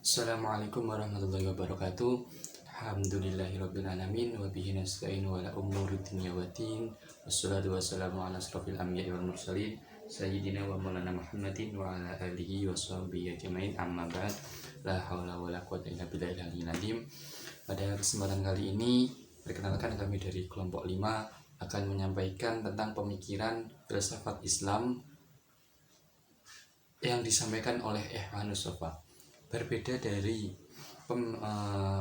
Assalamualaikum warahmatullahi wabarakatuh. Alhamdulillahirrabbilalamin. Wabihi nasta'in wa ala umuri dunya waddin. Wassalatu wassalamu ala asrofil anbiya'i wal mursalin Sayyidina wa maulana Muhammadin wa ala alihi wa sahbihi ajma'in, amma ba'd. La hawla wa la quwwata illa billahil aliyyil azim. Pada kesempatan kali ini, perkenalkan kami dari kelompok 5 akan menyampaikan tentang pemikiran filsafat Islam yang disampaikan oleh Ikhwanus Shafaa. Berbeda dari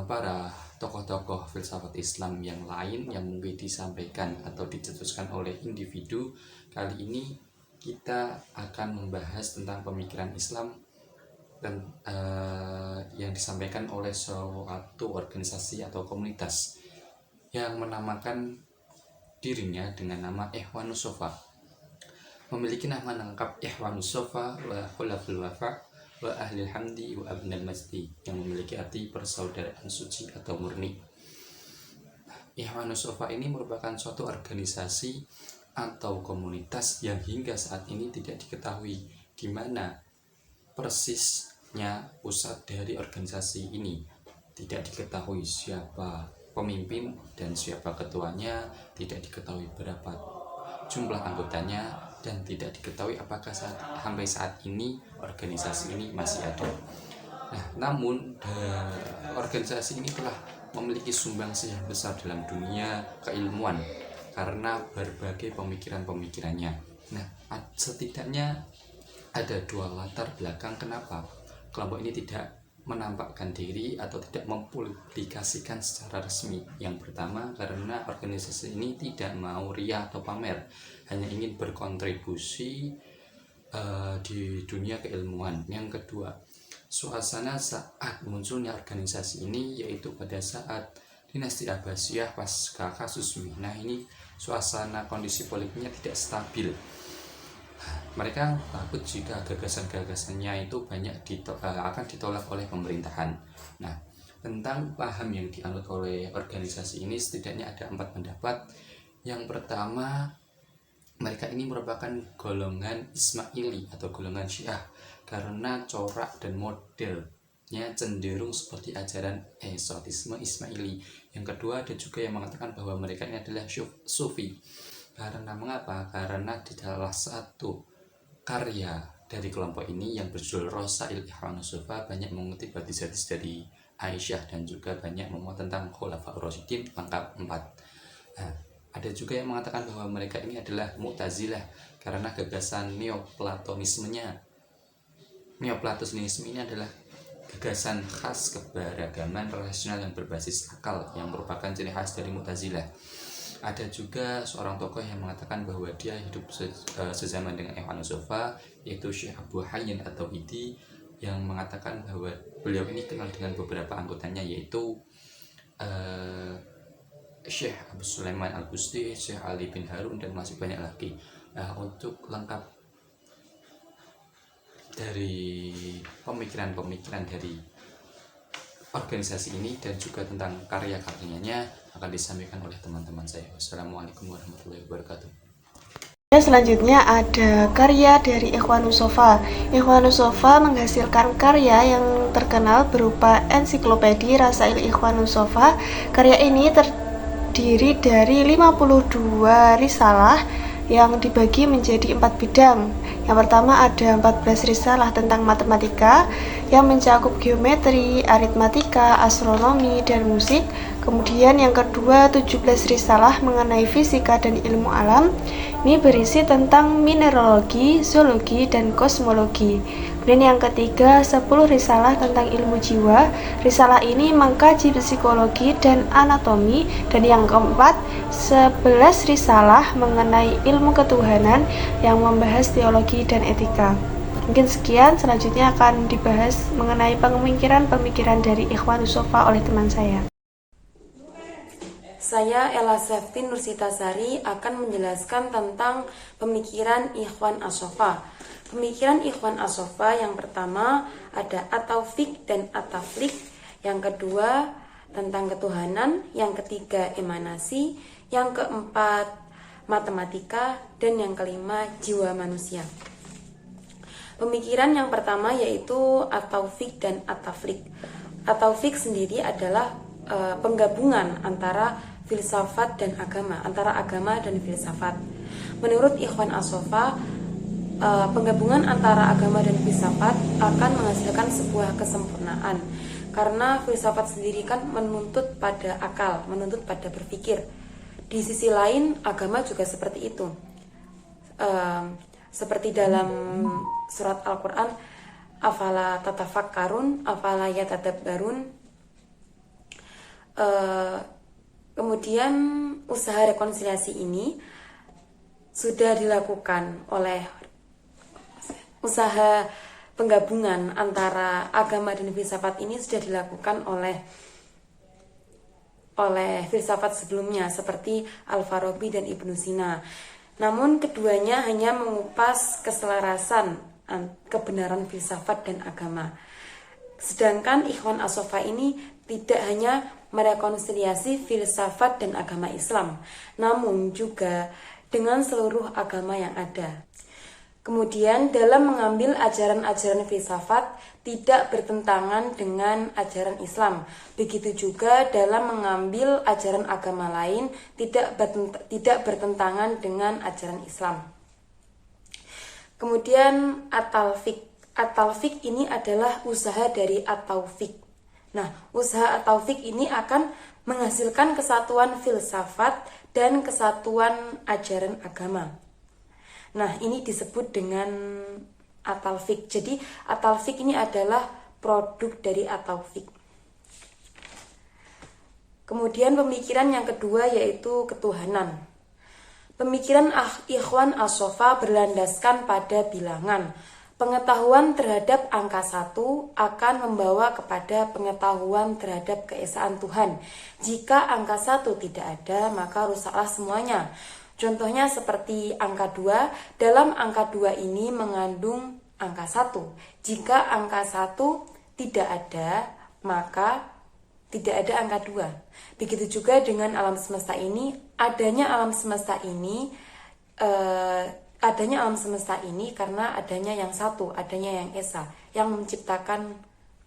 para tokoh-tokoh filsafat Islam yang lain yang mungkin disampaikan atau dicetuskan oleh individu, kali ini kita akan membahas tentang pemikiran Islam dan yang disampaikan oleh suatu organisasi atau komunitas yang menamakan dirinya dengan nama Ikhwanus Shafaa. Memiliki nama lengkap Ikhwanus Shafaa wa Khulaful Wafa wa Ahlil Hamdi wa Abnal Masdi, yang memiliki arti persaudaraan suci atau murni. Ikhwanus Shafaa ini merupakan suatu organisasi atau komunitas yang hingga saat ini tidak diketahui di mana persisnya pusat dari organisasi ini. Tidak diketahui siapa pemimpin dan siapa ketuanya, tidak diketahui berapa jumlah anggotanya, dan tidak diketahui apakah sampai saat ini organisasi ini masih ada. Nah, namun organisasi ini telah memiliki sumbangsi yang besar dalam dunia keilmuan karena berbagai pemikiran-pemikirannya. Nah, setidaknya ada dua latar belakang kenapa kelompok ini tidak menampakkan diri atau tidak mempublikasikan secara resmi. Yang pertama, karena organisasi ini tidak mau riah atau pamer, hanya ingin berkontribusi di dunia keilmuan. Yang kedua, suasana saat munculnya organisasi ini yaitu pada saat dinasti Abbasiyah pasca kasus Mihnah ini, suasana kondisi politiknya tidak stabil. Mereka takut jika gagasan-gagasannya itu banyak akan ditolak oleh pemerintahan. Nah, tentang paham yang dianut oleh organisasi ini setidaknya ada 4 pendapat. Yang pertama, mereka ini merupakan golongan Ismaili atau golongan Syiah karena corak dan modelnya cenderung seperti ajaran eksotisme Ismaili. Yang kedua, ada juga yang mengatakan bahwa mereka ini adalah Sufi. Karena mengapa? Karena di salah satu karya dari kelompok ini yang berjudul Rasail Ikhwanus Shafaa banyak mengutip hadis-hadis dari Aisyah dan juga banyak memuat tentang Khulafaur Rasyidin lengkap 4. Nah, ada juga yang mengatakan bahwa mereka ini adalah Mu'tazilah karena gagasan Neoplatonismenya. Neoplatonisme ini adalah gagasan khas keberagaman rasional yang berbasis akal yang merupakan ciri khas dari Mu'tazilah. Ada juga seorang tokoh yang mengatakan bahwa dia hidup sezaman dengan Ikhwanus Shafaa, yaitu Syekh Abu Hayyan atau Idi, yang mengatakan bahwa beliau ini kenal dengan beberapa anggotanya, yaitu Syekh Abu Sulaiman Al-Busti, Syekh Ali bin Harun, dan masih banyak lagi. Nah, untuk lengkap dari pemikiran-pemikiran dari organisasi ini dan juga tentang karya-karyanya akan disampaikan oleh teman-teman saya. Wassalamualaikum warahmatullahi wabarakatuh. Selanjutnya ada karya dari Ikhwanus Shafaa. Ikhwanus Shafaa menghasilkan karya yang terkenal berupa ensiklopedi Rasail Ikhwanus Shafaa. Karya ini terdiri dari 52 risalah yang dibagi menjadi 4 bidang. Yang pertama ada 14 risalah tentang matematika yang mencakup geometri, aritmatika, astronomi, dan musik. Kemudian yang kedua 17 risalah mengenai fisika dan ilmu alam. Ini berisi tentang mineralogi, zoologi, dan kosmologi. Kemudian yang ketiga 10 risalah tentang ilmu jiwa. Risalah ini mengkaji psikologi dan anatomi. Dan yang keempat 11 risalah mengenai ilmu ketuhanan yang membahas teologi dan etika. Mungkin sekian, selanjutnya akan dibahas mengenai pemikiran-pemikiran dari Ikhwanus Shafaa oleh teman saya. Saya Ella Sefti Nursitasari akan menjelaskan tentang pemikiran Ikhwanus Shafaa. Pemikiran Ikhwanus Shafaa yang pertama ada at-taufiq dan at-tafliq, yang kedua tentang ketuhanan, yang ketiga emanasi, yang keempat matematika, dan yang kelima jiwa manusia. Pemikiran yang pertama yaitu at-taufik dan at-taflik. At-taufik sendiri adalah penggabungan antara filsafat dan agama, antara agama dan filsafat. Menurut Ikhwan As-Sofa, penggabungan antara agama dan filsafat akan menghasilkan sebuah kesempurnaan, karena filsafat sendiri kan menuntut pada akal, menuntut pada berpikir. Di sisi lain, agama juga seperti itu. Seperti dalam surat Al-Quran, afala tatafakkarun, afala yatadabbarun. Kemudian usaha rekonsiliasi ini sudah dilakukan oleh usaha penggabungan antara agama dan filsafat ini sudah dilakukan oleh filsafat sebelumnya seperti Al-Farabi dan Ibnu Sina. Namun keduanya hanya mengupas keselarasan kebenaran filsafat dan agama. Sedangkan Ikhwan As-Sofa ini tidak hanya merekonsiliasi filsafat dan agama Islam, namun juga dengan seluruh agama yang ada. Kemudian dalam mengambil ajaran-ajaran filsafat tidak bertentangan dengan ajaran Islam. Begitu juga dalam mengambil ajaran agama lain tidak bertentangan dengan ajaran Islam. Kemudian at-talfik. At-talfik ini adalah usaha dari at-taufik. Nah, usaha at-taufik ini akan menghasilkan kesatuan filsafat dan kesatuan ajaran agama. Nah, ini disebut dengan at-talfik. Jadi, at-talfik ini adalah produk dari at-taufik. Kemudian pemikiran yang kedua yaitu ketuhanan. Pemikiran Ikhwan As-Sofa berlandaskan pada bilangan. Pengetahuan terhadap angka 1 akan membawa kepada pengetahuan terhadap keesaan Tuhan. Jika angka 1 tidak ada, maka rusaklah semuanya. Contohnya seperti angka 2, dalam angka 2 ini mengandung angka 1. Jika angka 1 tidak ada, maka tidak ada angka 2. Begitu juga dengan alam semesta ini, adanya alam semesta ini karena adanya yang satu, adanya yang esa, yang menciptakan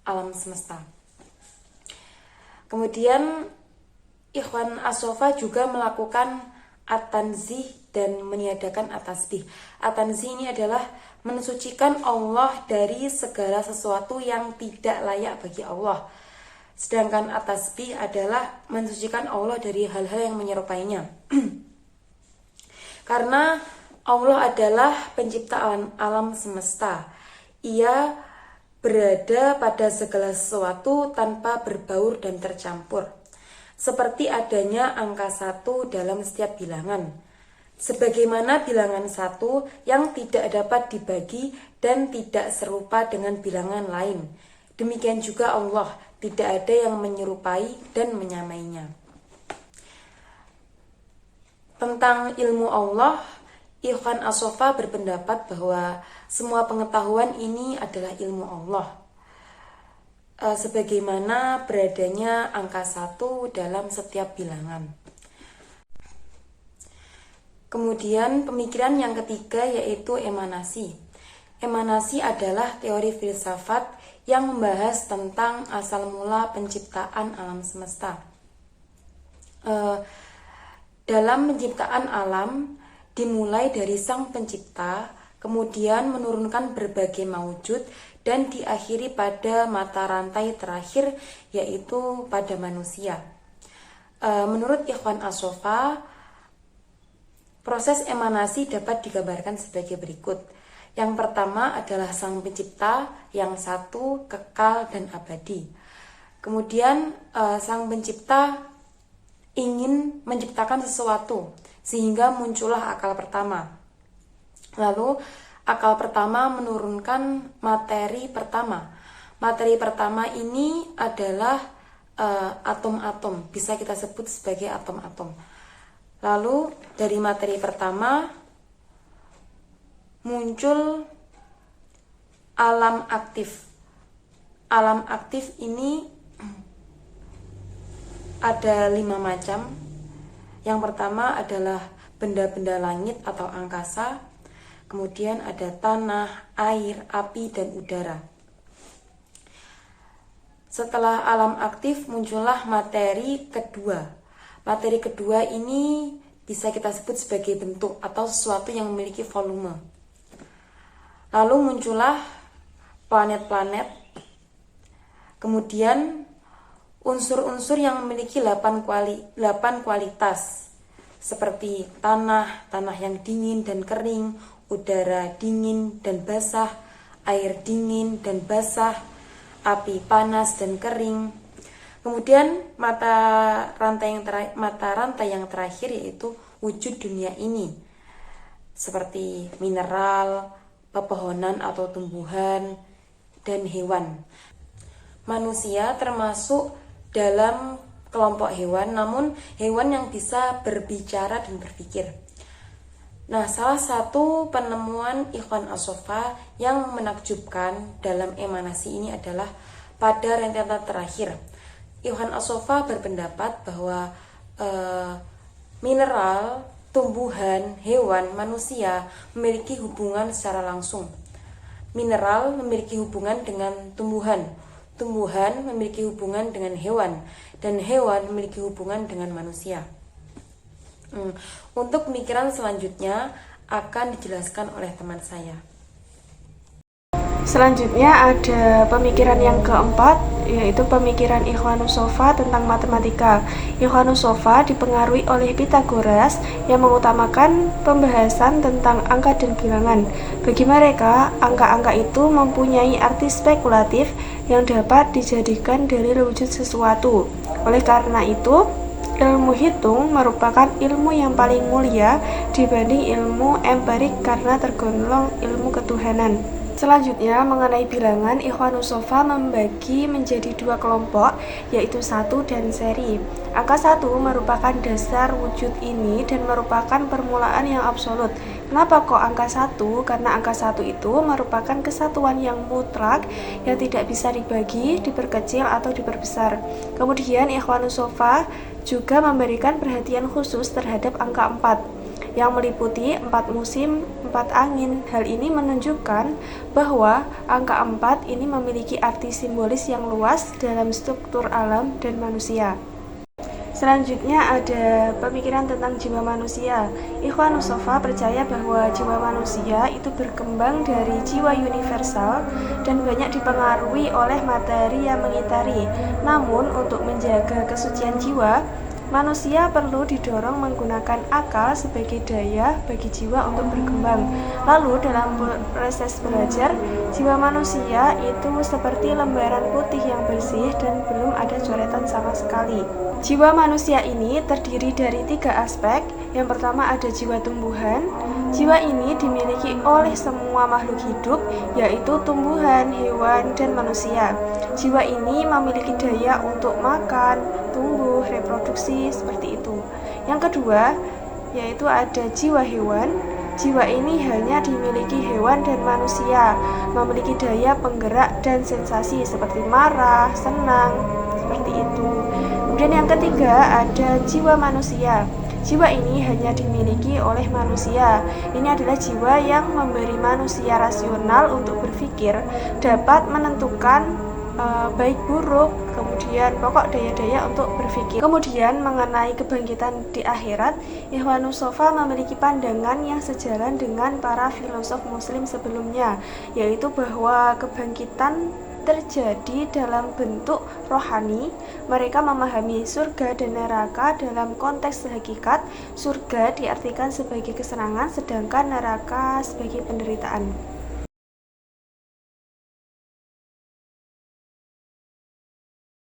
alam semesta. Kemudian Ikhwan As-Sofa juga melakukan at-tanzih dan meniadakan at-tasbih. At-tanzih ini adalah mensucikan Allah dari segala sesuatu yang tidak layak bagi Allah. Sedangkan at-tasbih adalah mensucikan Allah dari hal-hal yang menyerupainya. Karena Allah adalah pencipta alam semesta. Ia berada pada segala sesuatu tanpa berbaur dan tercampur. Seperti adanya angka 1 dalam setiap bilangan. Sebagaimana bilangan 1 yang tidak dapat dibagi dan tidak serupa dengan bilangan lain. Demikian juga Allah, tidak ada yang menyerupai dan menyamainya. Tentang ilmu Allah, Ikhwan As-Sofa berpendapat bahwa semua pengetahuan ini adalah ilmu Allah. Sebagaimana beradanya angka 1 dalam setiap bilangan. Kemudian pemikiran yang ketiga yaitu emanasi. Emanasi adalah teori filsafat yang membahas tentang asal mula penciptaan alam semesta. Dalam penciptaan alam, dimulai dari sang pencipta, kemudian menurunkan berbagai maujud, dan diakhiri pada mata rantai terakhir, yaitu pada manusia. Menurut Ikhwan As-Sofa, proses emanasi dapat digambarkan sebagai berikut. Yang pertama adalah sang pencipta, yang satu kekal dan abadi. Kemudian sang pencipta ingin menciptakan sesuatu, sehingga muncullah akal pertama. Lalu akal pertama menurunkan materi pertama. Materi pertama ini adalah atom-atom, bisa kita sebut sebagai atom-atom. Lalu dari materi pertama muncul alam aktif. Alam aktif ini ada 5 macam. Yang pertama adalah benda-benda langit atau angkasa. kemudian ada tanah, air, api, dan udara. Setelah alam aktif muncullah materi kedua. Materi kedua ini bisa kita sebut sebagai bentuk atau sesuatu yang memiliki volume. Lalu muncullah planet-planet, kemudian unsur-unsur yang memiliki 8 kualitas seperti tanah yang dingin dan kering, udara dingin dan basah, air dingin dan basah, api panas dan kering. Kemudian mata rantai yang terakhir yaitu wujud dunia ini, seperti mineral, pepohonan atau tumbuhan, dan hewan. Manusia termasuk dalam kelompok hewan, namun hewan yang bisa berbicara dan berpikir. Nah, salah satu penemuan Ikhwan As-Sofa yang menakjubkan dalam emanasi ini adalah pada rentetan terakhir. Ikhwan As-Sofa berpendapat bahwa mineral, tumbuhan, hewan, manusia memiliki hubungan secara langsung. Mineral memiliki hubungan dengan tumbuhan, tumbuhan memiliki hubungan dengan hewan, dan hewan memiliki hubungan dengan manusia. Untuk pemikiran selanjutnya akan dijelaskan oleh teman saya. Selanjutnya ada pemikiran yang keempat, yaitu pemikiran Ikhwanus Sofa tentang matematika. Ikhwanus Sofa dipengaruhi oleh Pythagoras yang mengutamakan pembahasan tentang angka dan bilangan. Bagi mereka, angka-angka itu mempunyai arti spekulatif yang dapat dijadikan dalil wujud sesuatu. Oleh karena itu, ilmu hitung merupakan ilmu yang paling mulia dibanding ilmu empirik karena tergolong ilmu ketuhanan. Selanjutnya, mengenai bilangan, Ikhwanus Sofa membagi menjadi 2 kelompok, yaitu 1 dan seri. Angka 1 merupakan dasar wujud ini dan merupakan permulaan yang absolut. Kenapa kok angka 1? Karena angka 1 itu merupakan kesatuan yang mutlak yang tidak bisa dibagi, diperkecil, atau diperbesar. Kemudian, Ikhwanus Sofa juga memberikan perhatian khusus terhadap angka 4. Yang meliputi 4 musim, 4 angin. Hal ini menunjukkan bahwa angka 4 ini memiliki arti simbolis yang luas dalam struktur alam dan manusia. Selanjutnya ada pemikiran tentang jiwa manusia. Ikhwanus Sofa percaya bahwa jiwa manusia itu berkembang dari jiwa universal dan banyak dipengaruhi oleh materi yang mengitari. Namun untuk menjaga kesucian jiwa, manusia perlu didorong menggunakan akal sebagai daya bagi jiwa untuk berkembang. Lalu dalam proses belajar, jiwa manusia itu seperti lembaran putih yang bersih dan belum ada coretan sama sekali. Jiwa manusia ini terdiri dari 3 aspek. Yang pertama ada jiwa tumbuhan. Jiwa ini dimiliki oleh semua makhluk hidup, yaitu tumbuhan, hewan, dan manusia. Jiwa ini memiliki daya untuk makan, tumbuh, reproduksi, seperti itu. Yang kedua, yaitu ada jiwa hewan. Jiwa ini hanya dimiliki hewan dan manusia, memiliki daya penggerak dan sensasi seperti marah, senang, seperti itu. Kemudian yang ketiga ada jiwa manusia. Jiwa ini hanya dimiliki oleh manusia. Ini adalah jiwa yang memberi manusia rasional untuk berpikir, dapat menentukan baik buruk, kemudian pokok daya-daya untuk berpikir. Kemudian mengenai kebangkitan di akhirat, Ikhwanus Sofa memiliki pandangan yang sejalan dengan para filosof muslim sebelumnya, yaitu bahwa kebangkitan terjadi dalam bentuk rohani. Mereka memahami surga dan neraka dalam konteks hakikat. Surga diartikan sebagai kesenangan, sedangkan neraka sebagai penderitaan.